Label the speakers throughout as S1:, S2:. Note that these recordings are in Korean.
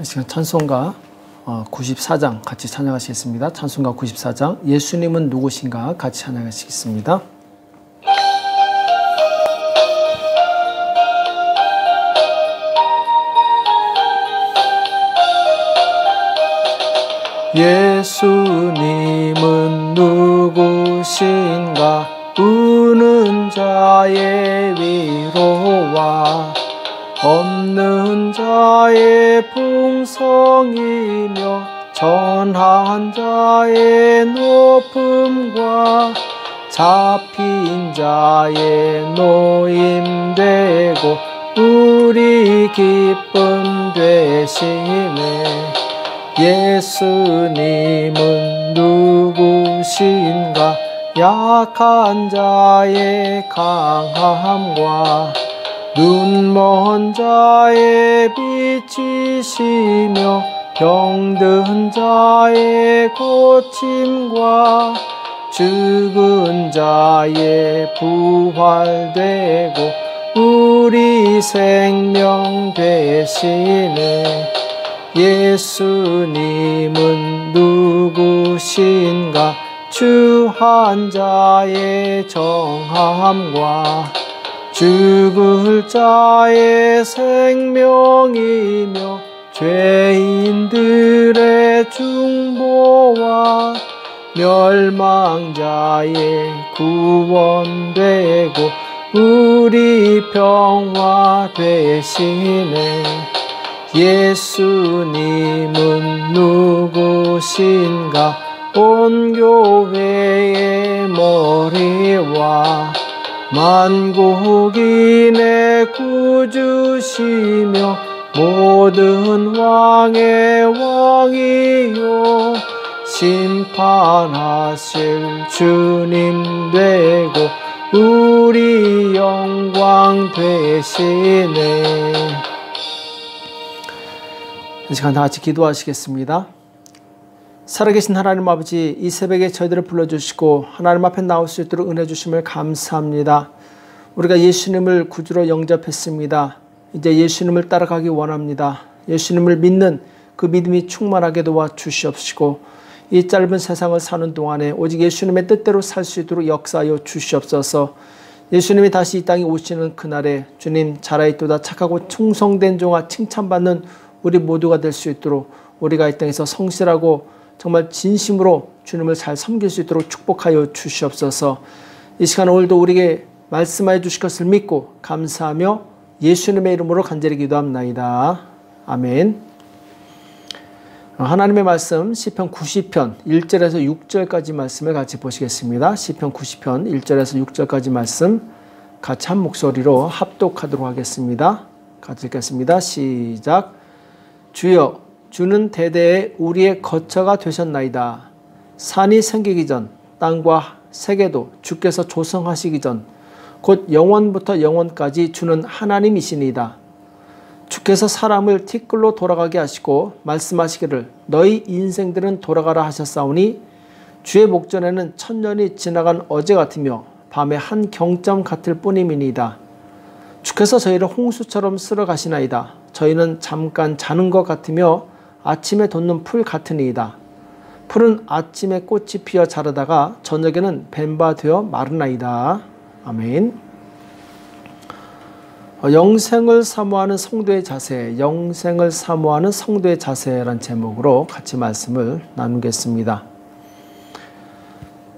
S1: 지금 찬송가 94장 같이 찬양하시겠습니다. 찬송가 94장 예수님은 누구신가 같이 찬양하시겠습니다. 예수님은 누구신가 우는 자의 위로와 없는 자의 풍성이며 전한 자의 높음과 잡힌 자의 노임되고 우리 기쁨 되시네. 예수님은 누구신가 약한 자의 강함과 눈먼 자의 빛이시며 병든 자의 고침과 죽은 자의 부활되고 우리 생명 되시네. 예수님은 누구신가 추한 자의 정함과 죽을 자의 생명이며 죄인들의 중보와 멸망자의 구원되고 우리 평화 되시네. 예수님은 누구신가 온 교회의 머리와 만국인의 구주시며 모든 왕의 왕이요 심판하실 주님 되고 우리 영광 되시네. 이 시간 다 같이 기도하시겠습니다. 살아계신 하나님 아버지, 이 새벽에 저희들을 불러주시고 하나님 앞에 나올 수 있도록 은혜 주심을 감사합니다. 우리가 예수님을 구주로 영접했습니다. 이제 예수님을 따라가기 원합니다. 예수님을 믿는 그 믿음이 충만하게 도와주시옵시고 이 짧은 세상을 사는 동안에 오직 예수님의 뜻대로 살 수 있도록 역사하여 주시옵소서. 예수님이 다시 이 땅에 오시는 그날에 주님 잘하였도다 착하고 충성된 종아 칭찬받는 우리 모두가 될 수 있도록 우리가 이 땅에서 성실하고 정말 진심으로 주님을 잘 섬길 수 있도록 축복하여 주시옵소서. 이 시간 오늘도 우리에게 말씀하여 주실 것을 믿고 감사하며 예수님의 이름으로 간절히 기도합나이다. 아멘. 하나님의 말씀 시편 90편 1절에서 6절까지 말씀을 같이 보시겠습니다. 시편 90편 1절에서 6절까지 말씀 같이 한 목소리로 합독하도록 하겠습니다. 같이 읽겠습니다. 시작. 주여, 주는 대대에 우리의 거처가 되셨나이다. 산이 생기기 전 땅과 세계도 주께서 조성하시기 전 곧 영원부터 영원까지 주는 하나님이시니이다. 주께서 사람을 티끌로 돌아가게 하시고 말씀하시기를 너희 인생들은 돌아가라 하셨사오니 주의 목전에는 천년이 지나간 어제 같으며 밤의 한 경점 같을 뿐임이니이다. 주께서 저희를 홍수처럼 쓸어 가시나이다. 저희는 잠깐 자는 것 같으며 아침에 돋는 풀 같으니이다. 풀은 아침에 꽃이 피어 자라다가 저녁에는 뱀바 되어 마르나이다. 아멘. 영생을 사모하는 성도의 자세, 영생을 사모하는 성도의 자세라는 제목으로 같이 말씀을 나누겠습니다.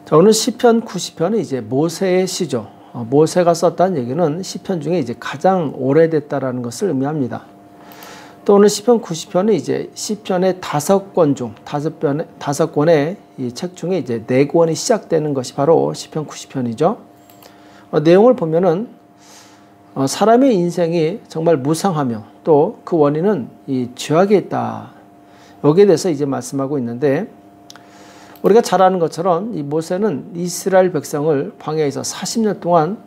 S1: 자, 오늘 시편 90편은 이제 모세의 시죠. 모세가 썼다는 얘기는 시편 중에 이제 가장 오래됐다라는 것을 의미합니다. 또 오늘 시편 90편은 이제 시편의 5권 중 5권의 이 책 중에 이제 4권이 시작되는 것이 바로 시편 90편이죠. 내용을 보면은 사람의 인생이 정말 무상하며 또 그 원인은 이 죄악에 있다. 여기에 대해서 이제 말씀하고 있는데 우리가 잘 아는 것처럼 이 모세는 이스라엘 백성을 광야에서 40년 동안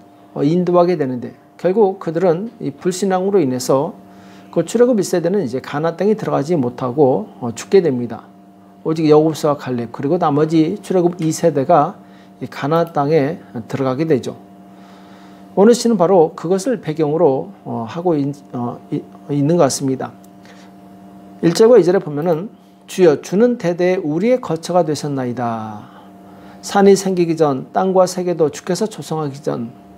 S1: 인도하게 되는데 결국 그들은 이 불신앙으로 인해서 그 출애굽 1세대는 이제 가나안 땅에 들어가지 못하고 죽게 됩니다. 오직 여호수아와 갈렙 그리고 나머지 출애굽 2세대가 가나안 땅에 들어가게 되죠. 오늘 시는 바로 그것을 배경으로 하고 있는 것 같습니다. 1절과 2절에 보면은 주여 주는 대대에 우리의 거처가 되셨나이다. 산이 생기기 전 땅과 세계도 주께서 조성하기 전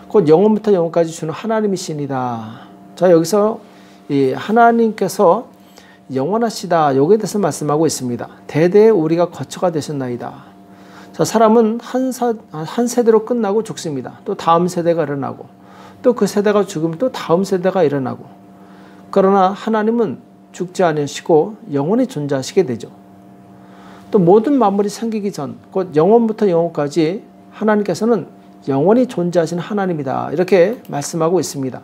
S1: 곧 영원부터 영원까지 주는 하나님이시니다. 자, 여기서 이 하나님께서 영원하시다, 여기에 대해서 말씀하고 있습니다. 대대에 우리가 거처가 되셨나이다. 자, 사람은 한 세대로 끝나고 죽습니다. 또 다음 세대가 일어나고 또 그 세대가 죽으면 또 다음 세대가 일어나고, 그러나 하나님은 죽지 않으시고 영원히 존재하시게 되죠. 또 모든 만물이 생기기 전 곧 영원부터 영원까지 하나님께서는 영원히 존재하시는 하나님이다, 이렇게 말씀하고 있습니다.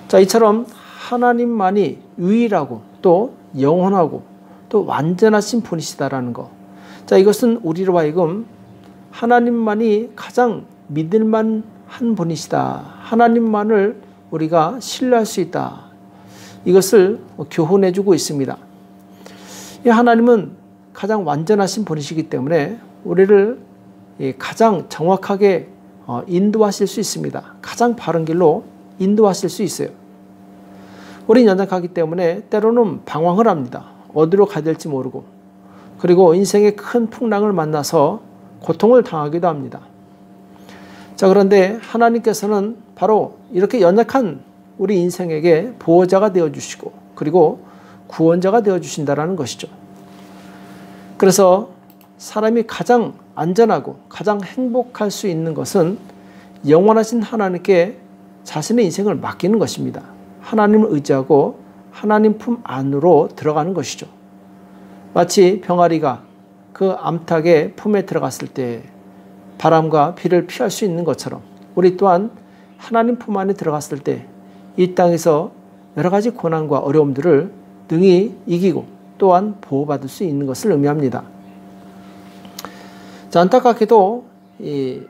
S1: 자, 이처럼 하나님만이 유일하고 또 영원하고 또 완전하신 분이시다라는 것. 자, 이것은 우리로 하여금 하나님만이 가장 믿을만한 분이시다, 하나님만을 우리가 신뢰할 수 있다, 이것을 교훈해 주고 있습니다. 이 하나님은 가장 완전하신 분이시기 때문에 우리를 가장 정확하게 인도하실 수 있습니다. 가장 바른 길로 인도하실 수 있어요. 우리는 연약하기 때문에 때로는 방황을 합니다. 어디로 가야 될지 모르고, 그리고 인생의 큰 풍랑을 만나서 고통을 당하기도 합니다. 자, 그런데 하나님께서는 바로 이렇게 연약한 우리 인생에게 보호자가 되어주시고 그리고 구원자가 되어주신다는 것이죠. 그래서 사람이 가장 안전하고 가장 행복할 수 있는 것은 영원하신 하나님께 자신의 인생을 맡기는 것입니다. 하나님을 의지하고 하나님 품 안으로 들어가는 것이죠. 마치 병아리가 그 암탉의 품에 들어갔을 때 바람과 비를 피할 수 있는 것처럼 우리 또한 하나님 품 안에 들어갔을 때 이 땅에서 여러 가지 고난과 어려움들을 능히 이기고 또한 보호받을 수 있는 것을 의미합니다. 자, 안타깝게도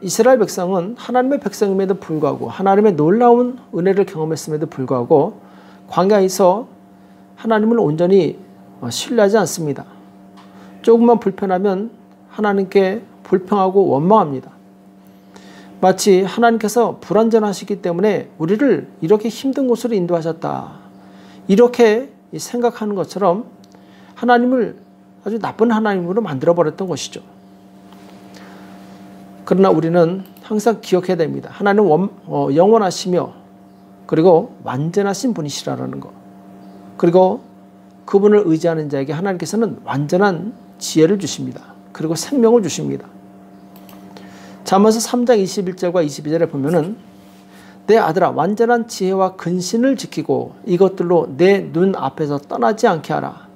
S1: 이스라엘 백성은 하나님의 백성임에도 불구하고 하나님의 놀라운 은혜를 경험했음에도 불구하고 광야에서 하나님을 온전히 신뢰하지 않습니다. 조금만 불편하면 하나님께 불평하고 원망합니다. 마치 하나님께서 불완전하시기 때문에 우리를 이렇게 힘든 곳으로 인도하셨다, 이렇게 생각하는 것처럼 하나님을 아주 나쁜 하나님으로 만들어버렸던 것이죠. 그러나 우리는 항상 기억해야 됩니다. 하나님은 영원하시며 그리고 완전하신 분이시라는 것, 그리고 그분을 의지하는 자에게 하나님께서는 완전한 지혜를 주십니다. 그리고 생명을 주십니다. 잠언서 3장 21절과 22절에 보면은 내 아들아 완전한 지혜와 근신을 지키고 이것들로 내 눈 앞에서 떠나지 않게 하라.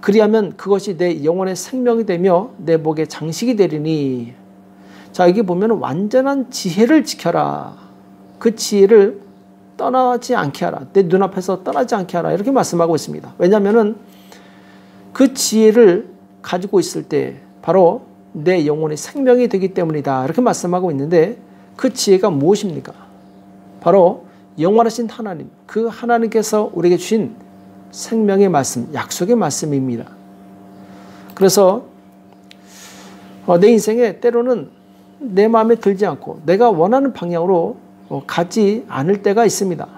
S1: 그리하면 그것이 내 영혼의 생명이 되며 내 목의 장식이 되리니. 자, 여기 보면 완전한 지혜를 지켜라. 그 지혜를 떠나지 않게 하라. 내 눈앞에서 떠나지 않게 하라. 이렇게 말씀하고 있습니다. 왜냐하면 그 지혜를 가지고 있을 때 바로 내 영혼의 생명이 되기 때문이다, 이렇게 말씀하고 있는데 그 지혜가 무엇입니까? 바로 영원하신 하나님, 그 하나님께서 우리에게 주신 생명의 말씀, 약속의 말씀입니다. 그래서 내 인생에 때로는 내 마음에 들지 않고 내가 원하는 방향으로 가지 않을 때가 있습니다.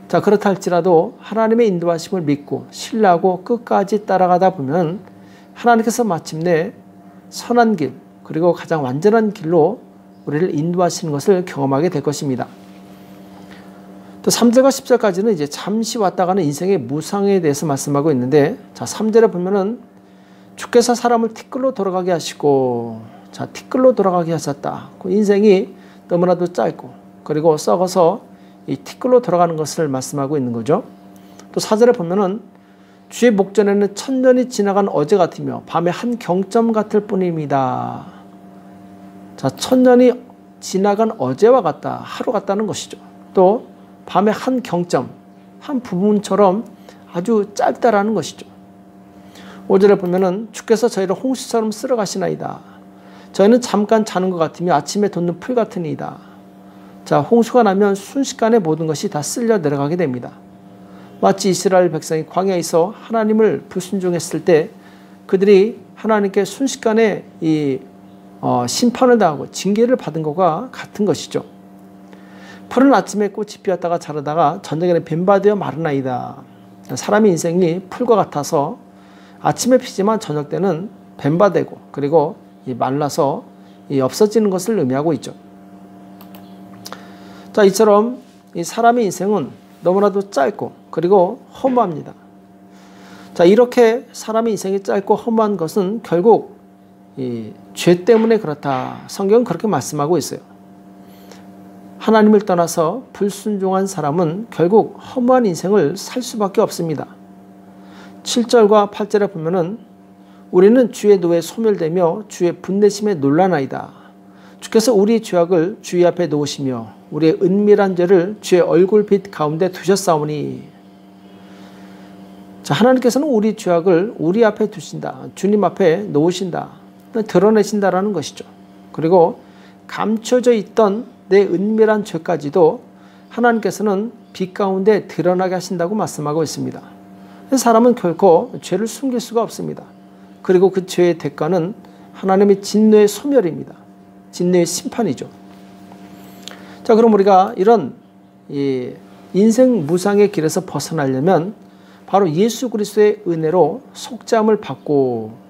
S1: 자, 그렇다 할지라도 하나님의 인도하심을 믿고 신뢰하고 끝까지 따라가다 보면 하나님께서 마침내 선한 길 그리고 가장 완전한 길로 우리를 인도하시는 것을 경험하게 될 것입니다. 또 3절과 10절까지는 이제 잠시 왔다 가는 인생의 무상에 대해서 말씀하고 있는데, 자, 3절에 보면은 주께서 사람을 티끌로 돌아가게 하시고, 자, 티끌로 돌아가게 하셨다. 그 인생이 너무나도 짧고 그리고 썩어서 이 티끌로 돌아가는 것을 말씀하고 있는 거죠. 또 4절에 보면은 주의 목전에는 천년이 지나간 어제 같으며 밤의 한 경점 같을 뿐입니다. 자, 천년이 지나간 어제와 같다, 하루 같다는 것이죠. 또 밤의 한 경점, 한 부분처럼 아주 짧다라는 것이죠. 5절에 보면은 주께서 저희를 홍수처럼 쓸어 가시나이다. 저희는 잠깐 자는 것 같으며 아침에 돋는 풀 같으니이다. 자, 홍수가 나면 순식간에 모든 것이 다 쓸려 내려가게 됩니다. 마치 이스라엘 백성이 광야에서 하나님을 불순종했을 때 그들이 하나님께 순식간에 심판을 당하고 징계를 받은 것과 같은 것이죠. 풀은 아침에 꽃이 피었다가 자라다가 저녁에는 뱀바되어 마르나이다. 사람의 인생이 풀과 같아서 아침에 피지만 저녁 때는 뱀바되고 그리고 말라서 없어지는 것을 의미하고 있죠. 자, 이처럼 이 사람의 인생은 너무나도 짧고 그리고 허무합니다. 자, 이렇게 사람의 인생이 짧고 허무한 것은 결국 이 죄 때문에 그렇다. 성경은 그렇게 말씀하고 있어요. 하나님을 떠나서 불순종한 사람은 결국 허무한 인생을 살 수밖에 없습니다. 7절과 8절에 보면은 우리는 주의 노에 소멸되며 주의 분내심에 놀라나이다. 주께서 우리 죄악을 주의 앞에 놓으시며 우리의 은밀한 죄를 주의 얼굴빛 가운데 두셨사오니. 자, 하나님께서는 우리 죄악을 우리 앞에 두신다. 주님 앞에 놓으신다. 드러내신다라는 것이죠. 그리고 감춰져 있던 내 은밀한 죄까지도 하나님께서는 빛 가운데 드러나게 하신다고 말씀하고 있습니다. 사람은 결코 죄를 숨길 수가 없습니다. 그리고 그 죄의 대가는 하나님의 진노의 소멸입니다. 진노의 심판이죠. 자, 그럼 우리가 이런 인생 무상의 길에서 벗어나려면 바로 예수 그리스도의 은혜로 속죄함을 받고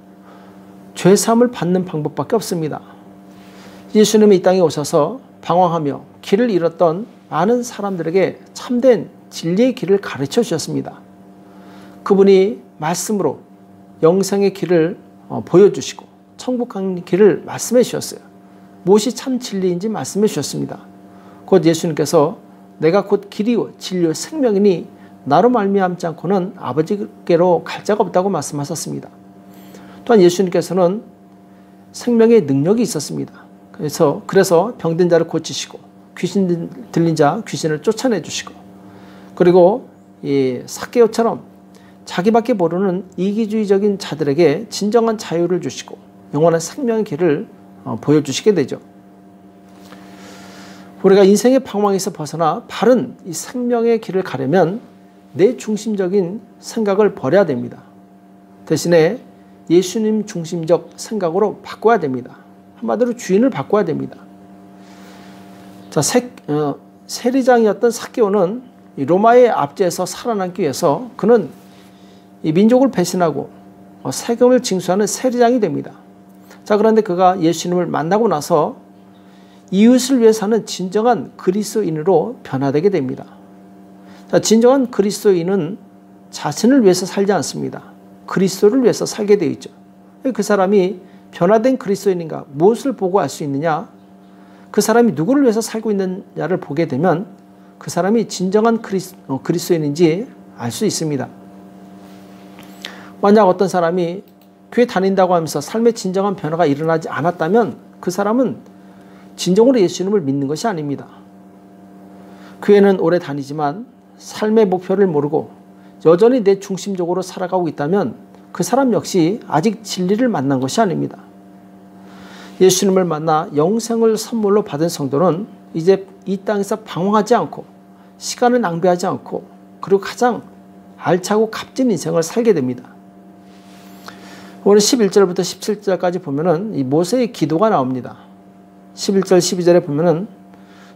S1: 죄사함을 받는 방법밖에 없습니다. 예수님이 이 땅에 오셔서 방황하며 길을 잃었던 많은 사람들에게 참된 진리의 길을 가르쳐 주셨습니다. 그분이 말씀으로 영생의 길을 보여주시고 천국 가는 길을 말씀해 주셨어요. 무엇이 참 진리인지 말씀해 주셨습니다. 곧 예수님께서 내가 곧 길이요 진리요 생명이니 나로 말미암지 않고는 아버지께로 갈 자가 없다고 말씀하셨습니다. 또한 예수님께서는 생명의 능력이 있었습니다. 그래서 병든 자를 고치시고 귀신 들린 자 귀신을 쫓아내 주시고 그리고 이 삭개오처럼 자기밖에 모르는 이기주의적인 자들에게 진정한 자유를 주시고 영원한 생명의 길을 보여주시게 되죠. 우리가 인생의 방황에서 벗어나 바른 이 생명의 길을 가려면 내 중심적인 생각을 버려야 됩니다. 대신에 예수님 중심적 생각으로 바꿔야 됩니다. 한마디로 주인을 바꿔야 됩니다. 자, 세리장이었던 삭개오는 로마의 압제에서 살아남기 위해서 그는 이 민족을 배신하고 세금을 징수하는 세리장이 됩니다. 자, 그런데 그가 예수님을 만나고 나서 이웃을 위해 사는 진정한 그리스도인으로 변화되게 됩니다. 자, 진정한 그리스도인은 자신을 위해서 살지 않습니다. 그리스도를 위해서 살게 되어 있죠. 그 사람이 변화된 그리스도인인가 무엇을 보고 알 수 있느냐? 그 사람이 누구를 위해서 살고 있느냐를 보게 되면 그 사람이 진정한 그리스도인인지 알 수 있습니다. 만약 어떤 사람이 교회 다닌다고 하면서 삶의 진정한 변화가 일어나지 않았다면 그 사람은 진정으로 예수님을 믿는 것이 아닙니다. 교회는 오래 다니지만 삶의 목표를 모르고 여전히 내 중심적으로 살아가고 있다면 그 사람 역시 아직 진리를 만난 것이 아닙니다. 예수님을 만나 영생을 선물로 받은 성도는 이제 이 땅에서 방황하지 않고 시간을 낭비하지 않고 그리고 가장 알차고 값진 인생을 살게 됩니다. 오늘 11절부터 17절까지 보면은 이 모세의 기도가 나옵니다. 11절 12절에 보면은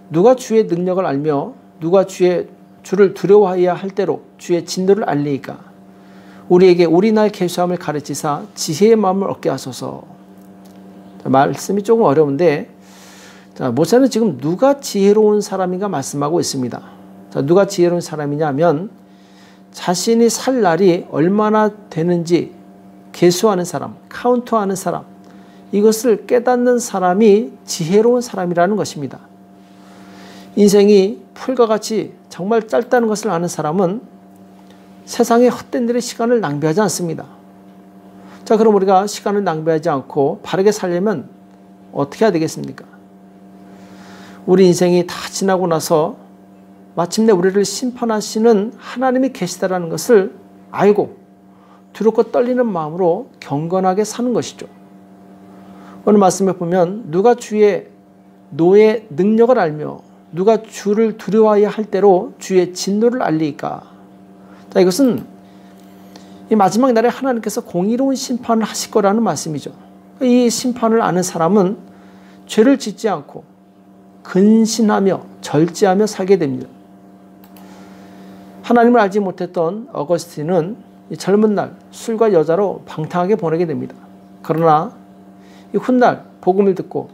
S1: 누가 주의 능력을 알며 누가 주를 두려워해야 할 대로 주의 진노를 알리이까 우리에게 우리 날 계수함을 가르치사 지혜의 마음을 얻게 하소서. 말씀이 조금 어려운데 자, 모세는 지금 누가 지혜로운 사람인가 말씀하고 있습니다. 자, 누가 지혜로운 사람이냐 하면 자신이 살 날이 얼마나 되는지 계수하는 사람, 카운트하는 사람, 이것을 깨닫는 사람이 지혜로운 사람이라는 것입니다. 인생이 풀과 같이 정말 짧다는 것을 아는 사람은 세상의 헛된 일에 시간을 낭비하지 않습니다. 자, 그럼 우리가 시간을 낭비하지 않고 바르게 살려면 어떻게 해야 되겠습니까? 우리 인생이 다 지나고 나서 마침내 우리를 심판하시는 하나님이 계시다라는 것을 알고 두렵고 떨리는 마음으로 경건하게 사는 것이죠. 오늘 말씀에 보면 누가 주의 노의 능력을 알며 누가 주를 두려워해야 할 대로 주의 진노를 알리까. 자, 이것은 이 마지막 날에 하나님께서 공의로운 심판을 하실 거라는 말씀이죠. 이 심판을 아는 사람은 죄를 짓지 않고 근신하며 절제하며 살게 됩니다. 하나님을 알지 못했던 어거스틴은 이 젊은 날 술과 여자로 방탕하게 보내게 됩니다. 그러나 이 훗날 복음을 듣고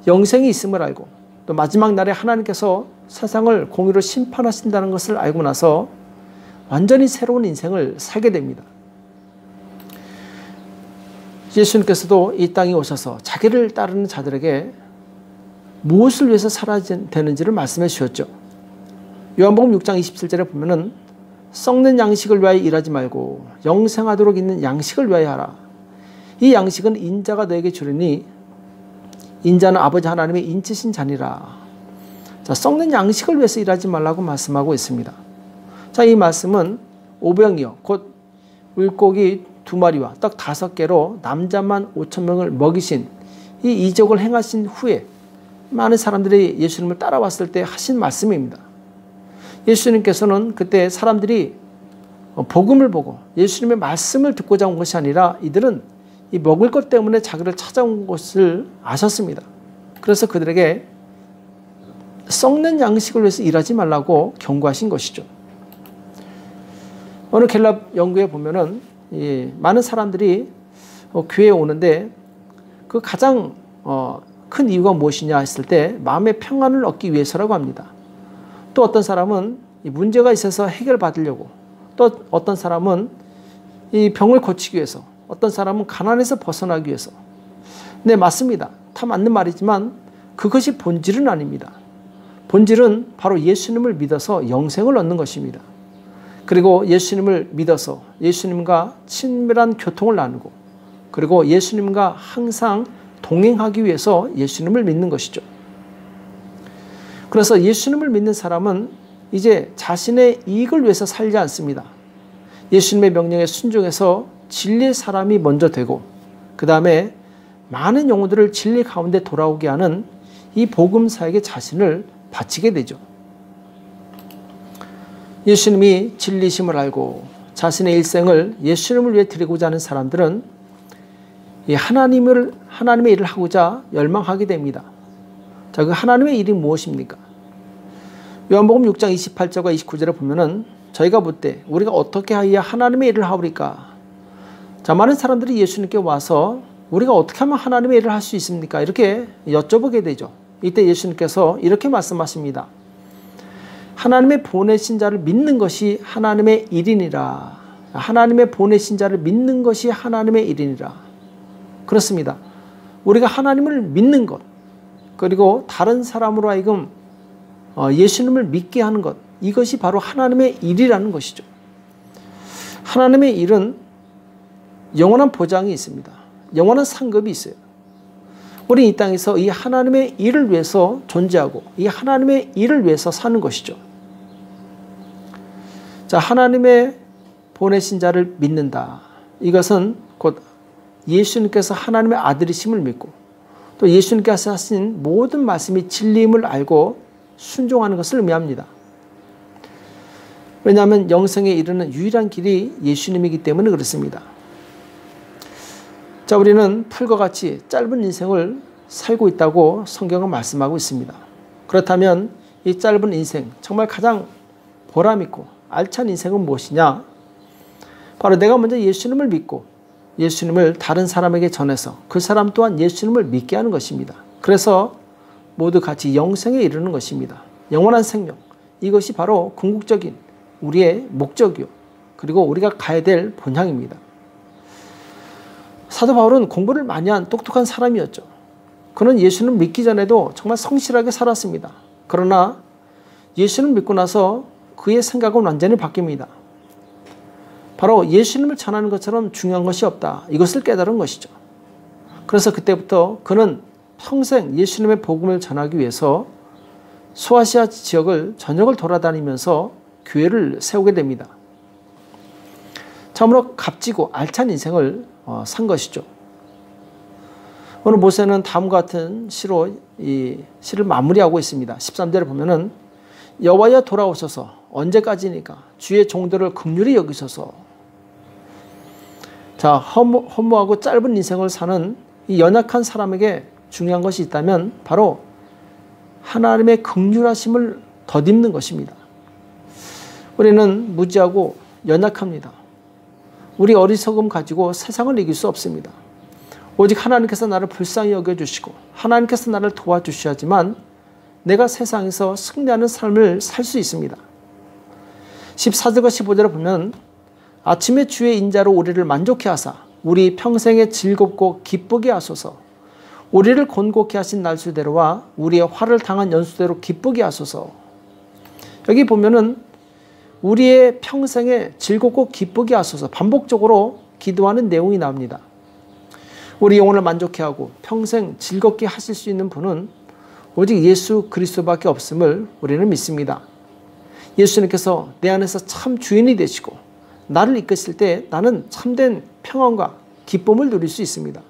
S1: 영생이 있음을 알고 또 마지막 날에 하나님께서 세상을 공의로 심판하신다는 것을 알고 나서 완전히 새로운 인생을 살게 됩니다. 예수님께서도 이 땅에 오셔서 자기를 따르는 자들에게 무엇을 위해서 살아야 되는지를 말씀해 주셨죠. 요한복음 6장 27절에 보면은 썩는 양식을 위하여 일하지 말고 영생하도록 있는 양식을 위하여 하라. 이 양식은 인자가 너에게 주리니 인자는 아버지 하나님의 인치신 자니라. 자, 썩는 양식을 위해서 일하지 말라고 말씀하고 있습니다. 자, 이 말씀은 오병이어 곧 물고기 2마리와 떡 5개로 남자만 5,000명을 먹이신 이 이적을 행하신 후에 많은 사람들이 예수님을 따라왔을 때 하신 말씀입니다. 예수님께서는 그때 사람들이 복음을 보고 예수님의 말씀을 듣고자 온 것이 아니라 이들은 이 먹을 것 때문에 자기를 찾아온 것을 아셨습니다. 그래서 그들에게 썩는 양식을 위해서 일하지 말라고 경고하신 것이죠. 어느 갤럽 연구에 보면은 많은 사람들이 교회에 오는데 그 가장 큰 이유가 무엇이냐 했을 때 마음의 평안을 얻기 위해서라고 합니다. 또 어떤 사람은 문제가 있어서 해결받으려고, 또 어떤 사람은 이 병을 고치기 위해서, 어떤 사람은 가난에서 벗어나기 위해서. 네, 맞습니다. 다 맞는 말이지만 그것이 본질은 아닙니다. 본질은 바로 예수님을 믿어서 영생을 얻는 것입니다. 그리고 예수님을 믿어서 예수님과 친밀한 교통을 나누고, 그리고 예수님과 항상 동행하기 위해서 예수님을 믿는 것이죠. 그래서 예수님을 믿는 사람은 이제 자신의 이익을 위해서 살지 않습니다. 예수님의 명령에 순종해서 진리의 사람이 먼저 되고, 그 다음에 많은 영혼들을 진리 가운데 돌아오게 하는 이 복음사에게 자신을 바치게 되죠. 예수님이 진리심을 알고 자신의 일생을 예수님을 위해 드리고자 하는 사람들은 이 하나님의 일을 하고자 열망하게 됩니다. 자, 그 하나님의 일이 무엇입니까? 요한복음 6장 28절과 29절에 보면은 저희가 묻되 우리가 어떻게 하여야 하나님의 일을 하오리까? 자, 많은 사람들이 예수님께 와서 우리가 어떻게 하면 하나님의 일을 할 수 있습니까? 이렇게 여쭤보게 되죠. 이때 예수님께서 이렇게 말씀하십니다. 하나님의 보내신 자를 믿는 것이 하나님의 일이니라. 하나님의 보내신 자를 믿는 것이 하나님의 일이니라. 그렇습니다. 우리가 하나님을 믿는 것, 그리고 다른 사람으로 하여금 예수님을 믿게 하는 것, 이것이 바로 하나님의 일이라는 것이죠. 하나님의 일은 영원한 보장이 있습니다. 영원한 상급이 있어요. 우리 이 땅에서 이 하나님의 일을 위해서 존재하고 이 하나님의 일을 위해서 사는 것이죠. 자, 하나님의 보내신 자를 믿는다. 이것은 곧 예수님께서 하나님의 아들이심을 믿고 또 예수님께서 하신 모든 말씀이 진리임을 알고 순종하는 것을 의미합니다. 왜냐하면 영생에 이르는 유일한 길이 예수님이기 때문에 그렇습니다. 자, 우리는 풀과 같이 짧은 인생을 살고 있다고 성경은 말씀하고 있습니다. 그렇다면 이 짧은 인생, 정말 가장 보람있고 알찬 인생은 무엇이냐? 바로 내가 먼저 예수님을 믿고 예수님을 다른 사람에게 전해서 그 사람 또한 예수님을 믿게 하는 것입니다. 그래서 모두 같이 영생에 이르는 것입니다. 영원한 생명, 이것이 바로 궁극적인 우리의 목적이요, 그리고 우리가 가야 될 본향입니다. 사도 바울은 공부를 많이 한 똑똑한 사람이었죠. 그는 예수를 믿기 전에도 정말 성실하게 살았습니다. 그러나 예수를 믿고 나서 그의 생각은 완전히 바뀝니다. 바로 예수님을 전하는 것처럼 중요한 것이 없다. 이것을 깨달은 것이죠. 그래서 그때부터 그는 평생 예수님의 복음을 전하기 위해서 소아시아 지역을 전역을 돌아다니면서 교회를 세우게 됩니다. 참으로 값지고 알찬 인생을 산 것이죠. 오늘 모세는 다음과 같은 시로 이 시를 마무리하고 있습니다. 13절에 보면은 여호와여 돌아오셔서 언제까지니까 주의 종들을 긍휼히 여기소서. 자, 허무하고 짧은 인생을 사는 이 연약한 사람에게 중요한 것이 있다면 바로 하나님의 긍휼하심을 덧입는 것입니다. 우리는 무지하고 연약합니다. 우리 어리석음 가지고 세상을 이길 수 없습니다. 오직 하나님께서 나를 불쌍히 여겨주시고 하나님께서 나를 도와주셔야지만 내가 세상에서 승리하는 삶을 살 수 있습니다. 14절과 15절에 보면 아침에 주의 인자로 우리를 만족해 하사 우리 평생에 즐겁고 기쁘게 하소서. 우리를 곤고케 하신 날수대로와 우리의 화를 당한 연수대로 기쁘게 하소서. 여기 보면은 우리의 평생에 즐겁고 기쁘게 하소서 반복적으로 기도하는 내용이 나옵니다. 우리 영혼을 만족해 하고 평생 즐겁게 하실 수 있는 분은 오직 예수 그리스도밖에 없음을 우리는 믿습니다. 예수님께서 내 안에서 참 주인이 되시고 나를 이끄실 때 나는 참된 평안과 기쁨을 누릴 수 있습니다.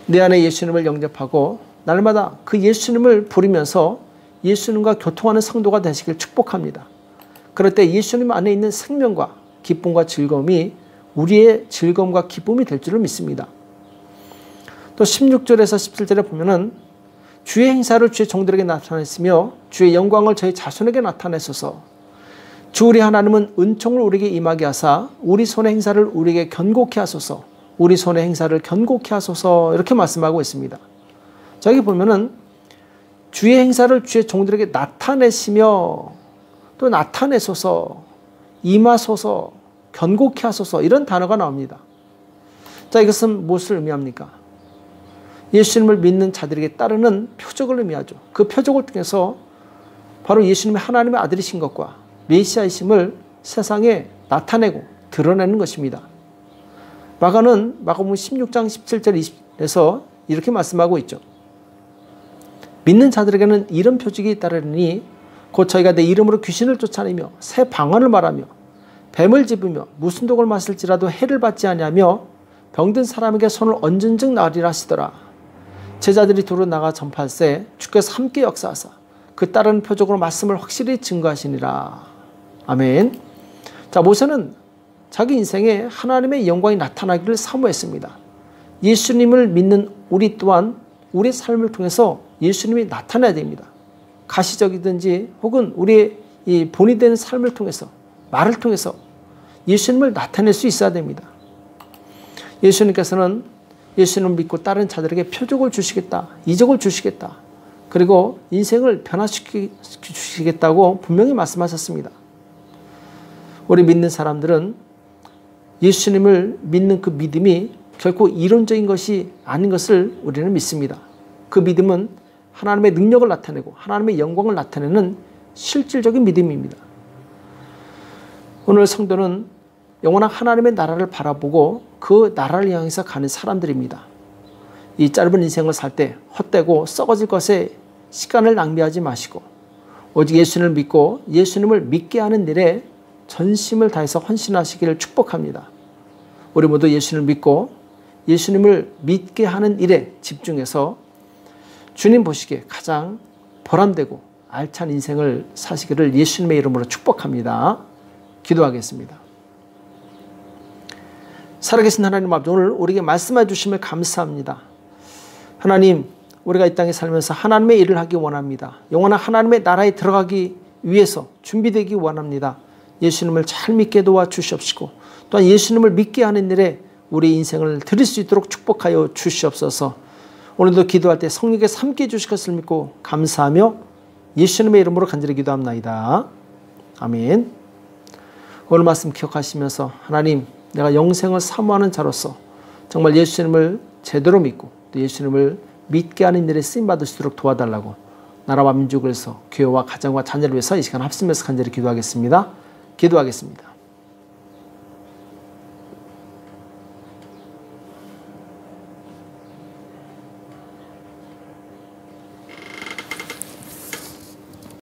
S1: 내 안에 예수님을 영접하고 날마다 그 예수님을 부르면서 예수님과 교통하는 성도가 되시길 축복합니다. 그럴 때 예수님 안에 있는 생명과 기쁨과 즐거움이 우리의 즐거움과 기쁨이 될 줄을 믿습니다. 또 16절에서 17절에 보면은 주의 행사를 주의 종들에게 나타냈으며 주의 영광을 저희 자손에게 나타내소서. 주 우리 하나님은 은총을 우리에게 임하게 하사 우리 손의 행사를 우리에게 견고케 하소서. 우리 손의 행사를 견고케 하소서. 이렇게 말씀하고 있습니다. 자, 여기 보면은 주의 행사를 주의 종들에게 나타내시며 또 나타내소서, 임하소서, 견고케 하소서 이런 단어가 나옵니다. 자, 이것은 무엇을 의미합니까? 예수님을 믿는 자들에게 따르는 표적을 의미하죠. 그 표적을 통해서 바로 예수님이 하나님의 아들이신 것과 메시아이심을 세상에 나타내고 드러내는 것입니다. 마가는 마가복음 16장 17절 20에서 이렇게 말씀하고 있죠. 믿는 자들에게는 이런 표적이 따르니 곧 저희가 내 이름으로 귀신을 쫓아내며 새 방언을 말하며 뱀을 집으며 무슨 독을 마실지라도 해를 받지 아니하며 병든 사람에게 손을 얹은 즉 나으리라 하시더라. 제자들이 두루 나가 전파할세 주께서 함께 역사하사 그 따르는 표적으로 말씀을 확실히 증거하시니라. 아멘. 자, 모세는 자기 인생에 하나님의 영광이 나타나기를 사모했습니다. 예수님을 믿는 우리 또한 우리의 삶을 통해서 예수님이 나타나야 됩니다. 가시적이든지 혹은 우리의 이 본이 되는 삶을 통해서 말을 통해서 예수님을 나타낼 수 있어야 됩니다. 예수님께서는 예수님을 믿고 다른 자들에게 표적을 주시겠다, 이적을 주시겠다, 그리고 인생을 변화시키시겠다고 분명히 말씀하셨습니다. 우리 믿는 사람들은 예수님을 믿는 그 믿음이 결코 이론적인 것이 아닌 것을 우리는 믿습니다. 그 믿음은 하나님의 능력을 나타내고 하나님의 영광을 나타내는 실질적인 믿음입니다. 오늘 성도는 영원한 하나님의 나라를 바라보고 그 나라를 향해서 가는 사람들입니다. 이 짧은 인생을 살 때 헛되고 썩어질 것에 시간을 낭비하지 마시고 오직 예수님을 믿고 예수님을 믿게 하는 일에 전심을 다해서 헌신하시기를 축복합니다. 우리 모두 예수님을 믿고 예수님을 믿게 하는 일에 집중해서 주님 보시기에 가장 보람되고 알찬 인생을 사시기를 예수님의 이름으로 축복합니다. 기도하겠습니다. 살아계신 하나님 아버지, 오늘 우리에게 말씀해 주심을 감사합니다. 하나님, 우리가 이 땅에 살면서 하나님의 일을 하기 원합니다. 영원한 하나님의 나라에 들어가기 위해서 준비되기 원합니다. 예수님을 잘 믿게 도와주시옵시고 또한 예수님을 믿게 하는 일에 우리 인생을 드릴 수 있도록 축복하여 주시옵소서. 오늘도 기도할 때 성령께서 함께해 주실 것을 믿고 감사하며 예수님의 이름으로 간절히 기도합나이다. 아멘. 오늘 말씀 기억하시면서 하나님, 내가 영생을 사모하는 자로서 정말 예수님을 제대로 믿고 또 예수님을 믿게 하는 일에 쓰임받을 수 있도록 도와달라고 나라와 민족을 위해서 교회와 가정과 자녀를 위해서 이 시간 합심해서 간절히 기도하겠습니다. 기도하겠습니다.